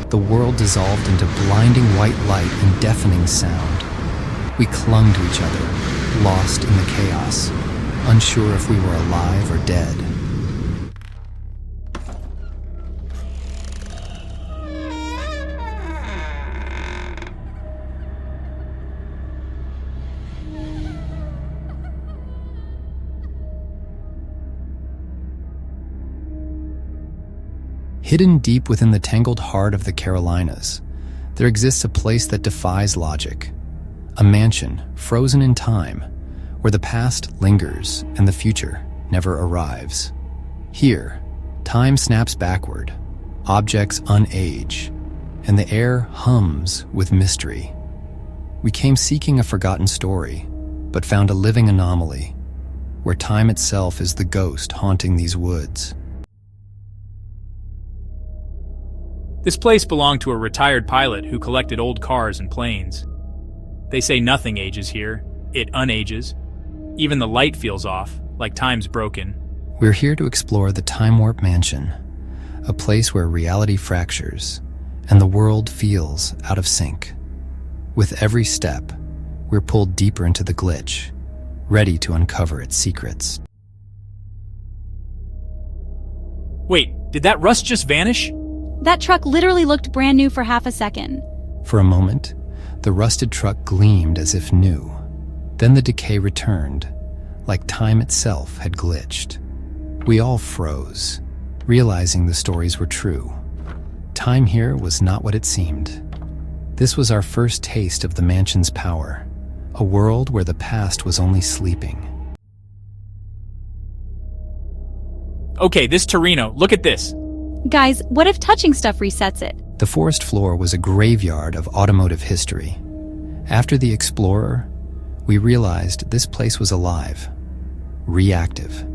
the world dissolved into blinding white light and deafening sound. We clung to each other, lost in the chaos, unsure if we were alive or dead. Hidden deep within the tangled heart of the Carolinas, there exists a place that defies logic. A mansion frozen in time, where the past lingers and the future never arrives. Here, time snaps backward, objects unage, and the air hums with mystery. We came seeking a forgotten story, but found a living anomaly, where time itself is the ghost haunting these woods. This place belonged to a retired pilot who collected old cars and planes. They say nothing ages here. It unages. Even the light feels off, like time's broken. We're here to explore the Timewarp Mansion, a place where reality fractures and the world feels out of sync. With every step, we're pulled deeper into the glitch, ready to uncover its secrets. Wait, did that rust just vanish? That truck literally looked brand new for half a second. For a moment, the rusted truck gleamed as if new. Then the decay returned, like time itself had glitched. We all froze, realizing the stories were true. Time here was not what it seemed. This was our first taste of the mansion's power, a world where the past was only sleeping. Okay, this Torino, look at this. Guys, what if touching stuff resets it? The forest floor was a graveyard of automotive history. After the Explorer, we realized this place was alive, reactive.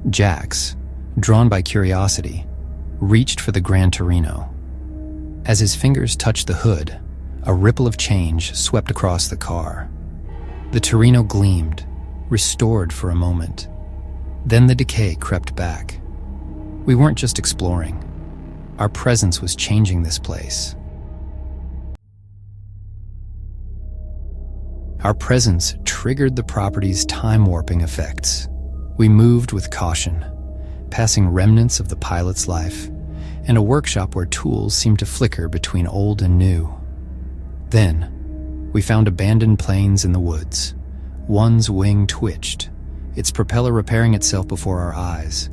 Jax, drawn by curiosity, reached for the Gran Torino. As his fingers touched the hood, a ripple of change swept across the car. The Torino gleamed, restored for a moment. Then the decay crept back. We weren't just exploring. Our presence was changing this place. Our presence triggered the property's time-warping effects. We moved with caution, passing remnants of the pilot's life, and a workshop where tools seemed to flicker between old and new. Then, we found abandoned planes in the woods. One's wing twitched, its propeller repairing itself before our eyes.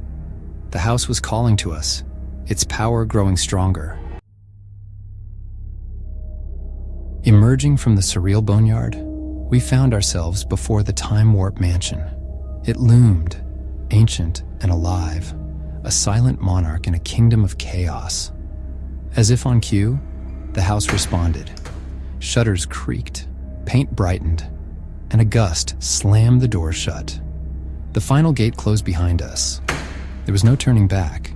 The house was calling to us, its power growing stronger. Emerging from the surreal boneyard, we found ourselves before the Timewarp Mansion. It loomed, ancient and alive, a silent monarch in a kingdom of chaos. As if on cue, the house responded. Shutters creaked, paint brightened, and a gust slammed the door shut. The final gate closed behind us. There was no turning back.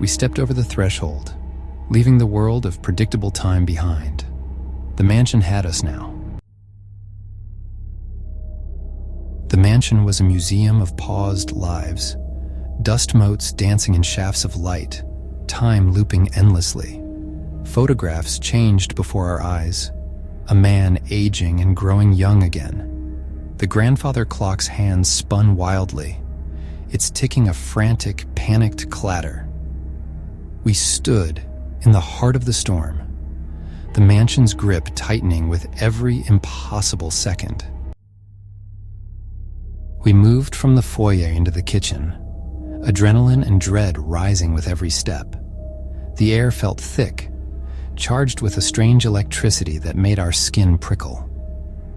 We stepped over the threshold, leaving the world of predictable time behind. The mansion had us now. The mansion was a museum of paused lives, dust motes dancing in shafts of light, time looping endlessly. Photographs changed before our eyes, a man aging and growing young again. The grandfather clock's hands spun wildly, its ticking a frantic, panicked clatter. We stood in the heart of the storm, the mansion's grip tightening with every impossible second. We moved from the foyer into the kitchen, adrenaline and dread rising with every step. The air felt thick, charged with a strange electricity that made our skin prickle.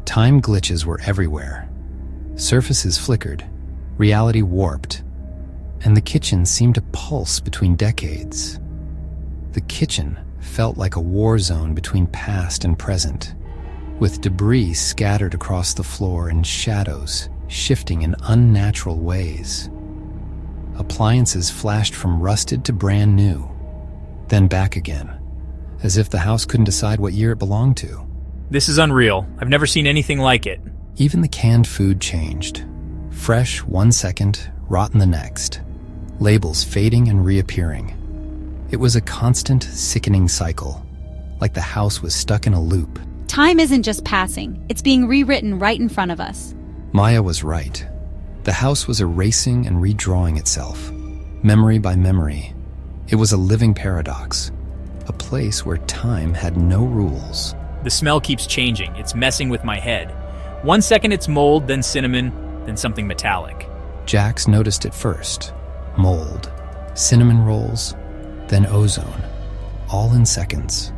Time glitches were everywhere. Surfaces flickered, reality warped, and the kitchen seemed to pulse between decades. The kitchen felt like a war zone between past and present, with debris scattered across the floor and shadows shifting in unnatural ways. Appliances flashed from rusted to brand new, then back again, as if the house couldn't decide what year it belonged to. This is unreal. I've never seen anything like it. Even the canned food changed. Fresh one second, rotten the next. Labels fading and reappearing. It was a constant, sickening cycle, like the house was stuck in a loop. Time isn't just passing, it's being rewritten right in front of us. Maya was right. The house was erasing and redrawing itself, memory by memory. It was a living paradox, a place where time had no rules. The smell keeps changing. It's messing with my head. 1 second it's mold, then cinnamon, then something metallic. Jax noticed it first. Mold, cinnamon rolls, then ozone, all in seconds.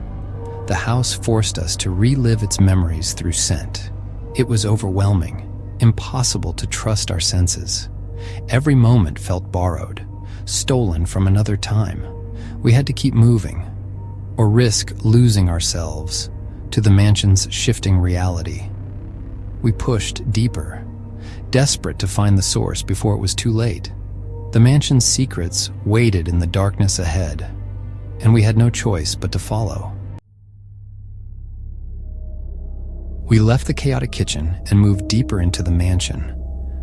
The house forced us to relive its memories through scent. It was overwhelming, impossible to trust our senses. Every moment felt borrowed, stolen from another time. We had to keep moving, or risk losing ourselves to the mansion's shifting reality. We pushed deeper, desperate to find the source before it was too late. The mansion's secrets waited in the darkness ahead, and we had no choice but to follow. We left the chaotic kitchen and moved deeper into the mansion,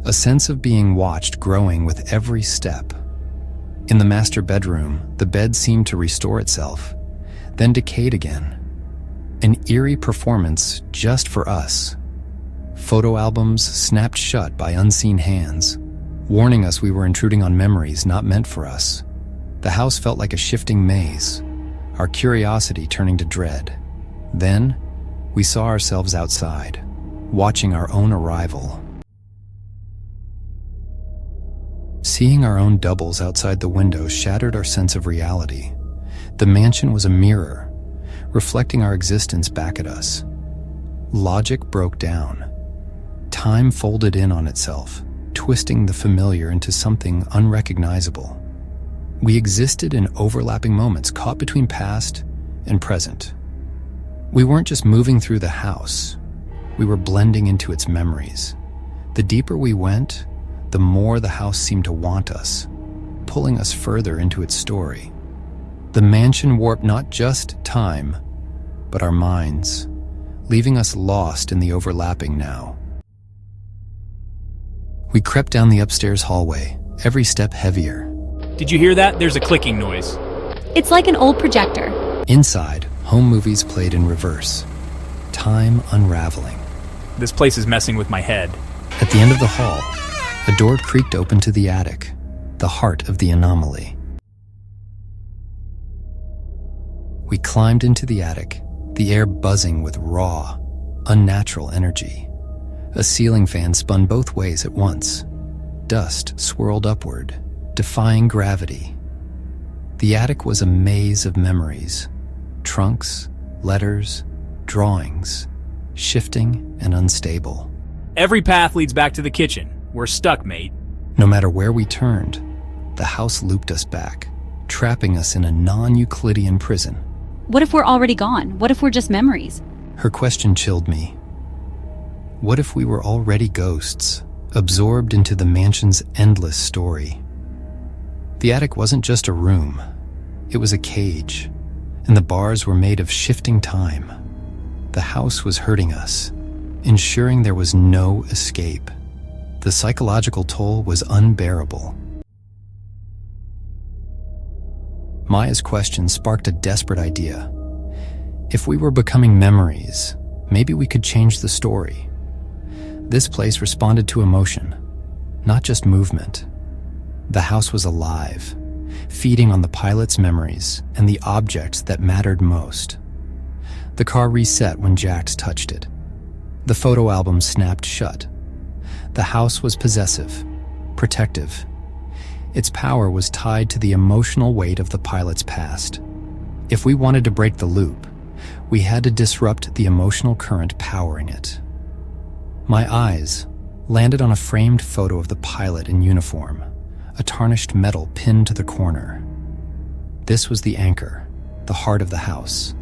a sense of being watched growing with every step. In the master bedroom, the bed seemed to restore itself, then decayed again. An eerie performance just for us. Photo albums snapped shut by unseen hands, warning us we were intruding on memories not meant for us. The house felt like a shifting maze, our curiosity turning to dread. Then, we saw ourselves outside, watching our own arrival. Seeing our own doubles outside the window shattered our sense of reality. The mansion was a mirror, reflecting our existence back at us. Logic broke down. Time folded in on itself, twisting the familiar into something unrecognizable. We existed in overlapping moments caught between past and present. We weren't just moving through the house, we were blending into its memories. The deeper we went, the more the house seemed to want us, pulling us further into its story. The mansion warped not just time, but our minds, leaving us lost in the overlapping now. We crept down the upstairs hallway, every step heavier. Did you hear that? There's a clicking noise. It's like an old projector. Inside, home movies played in reverse, time unraveling. This place is messing with my head. At the end of the hall, a door creaked open to the attic, the heart of the anomaly. We climbed into the attic, the air buzzing with raw, unnatural energy. A ceiling fan spun both ways at once. Dust swirled upward, defying gravity. The attic was a maze of memories. Trunks, letters, drawings, shifting and unstable. Every path leads back to the kitchen. We're stuck, mate. No matter where we turned, the house looped us back, trapping us in a non-Euclidean prison. What if we're already gone? What if we're just memories? Her question chilled me. What if we were already ghosts, absorbed into the mansion's endless story? The attic wasn't just a room. It was a cage, and the bars were made of shifting time. The house was hurting us, ensuring there was no escape. The psychological toll was unbearable. Maya's question sparked a desperate idea. If we were becoming memories, maybe we could change the story. This place responded to emotion, not just movement. The house was alive, feeding on the pilot's memories and the objects that mattered most. The car reset when Jax touched it. The photo album snapped shut. The house was possessive, protective. Its power was tied to the emotional weight of the pilot's past. If we wanted to break the loop, we had to disrupt the emotional current powering it. My eyes landed on a framed photo of the pilot in uniform, a tarnished metal pinned to the corner. This was the anchor, the heart of the house.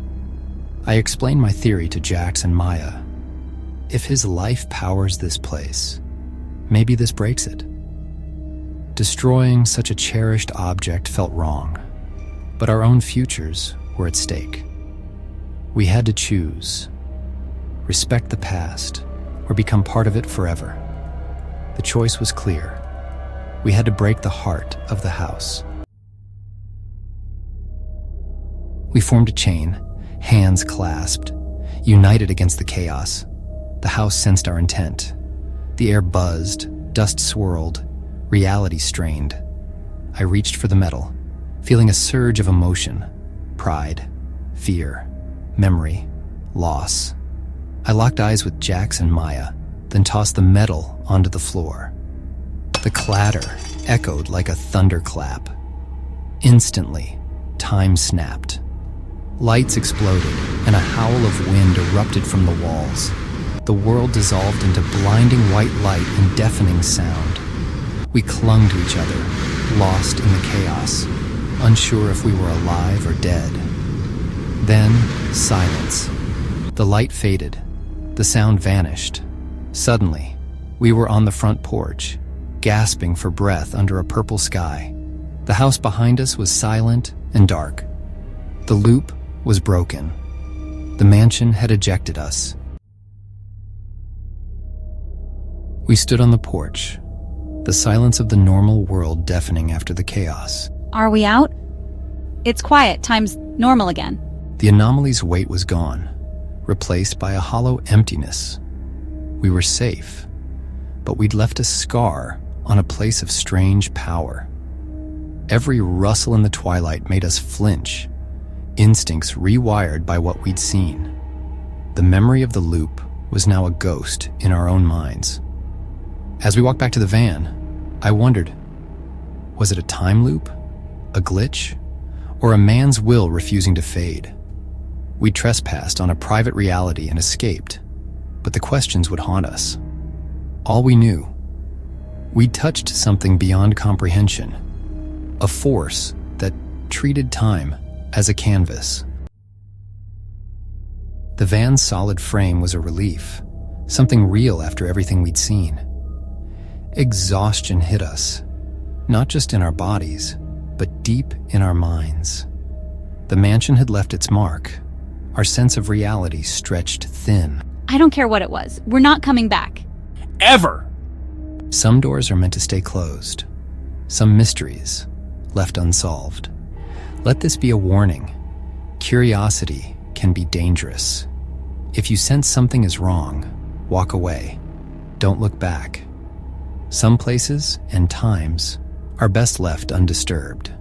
I explained my theory to Jax and Maya. If his life powers this place, maybe this breaks it. Destroying such a cherished object felt wrong, but our own futures were at stake. We had to choose: respect the past, or become part of it forever. The choice was clear. We had to break the heart of the house. We formed a chain, hands clasped, united against the chaos. The house sensed our intent. The air buzzed, dust swirled, reality strained. I reached for the metal, feeling a surge of emotion, pride, fear, memory, loss. I locked eyes with Jax and Maya, then tossed the metal onto the floor. The clatter echoed like a thunderclap. Instantly, time snapped. Lights exploded, and a howl of wind erupted from the walls. The world dissolved into blinding white light and deafening sound. We clung to each other, lost in the chaos, unsure if we were alive or dead. Then, silence. The light faded. The sound vanished. Suddenly, we were on the front porch, gasping for breath under a purple sky. The house behind us was silent and dark. The loop was broken. The mansion had ejected us. We stood on the porch, the silence of the normal world deafening after the chaos. Are we out? It's quiet, time's normal again. The anomaly's weight was gone, replaced by a hollow emptiness. We were safe, but we'd left a scar on a place of strange power. Every rustle in the twilight made us flinch, instincts rewired by what we'd seen. The memory of the loop was now a ghost in our own minds. As we walked back to the van, I wondered, was it a time loop, a glitch, or a man's will refusing to fade? We trespassed on a private reality and escaped, but the questions would haunt us. All we knew, we'd touched something beyond comprehension, a force that treated time as a canvas. The van's solid frame was a relief, something real after everything we'd seen. Exhaustion hit us, not just in our bodies, but deep in our minds. The mansion had left its mark. Our sense of reality stretched thin. I don't care what it was. We're not coming back. Ever! Some doors are meant to stay closed. Some mysteries left unsolved. Let this be a warning. Curiosity can be dangerous. If you sense something is wrong, walk away. Don't look back. Some places and times are best left undisturbed.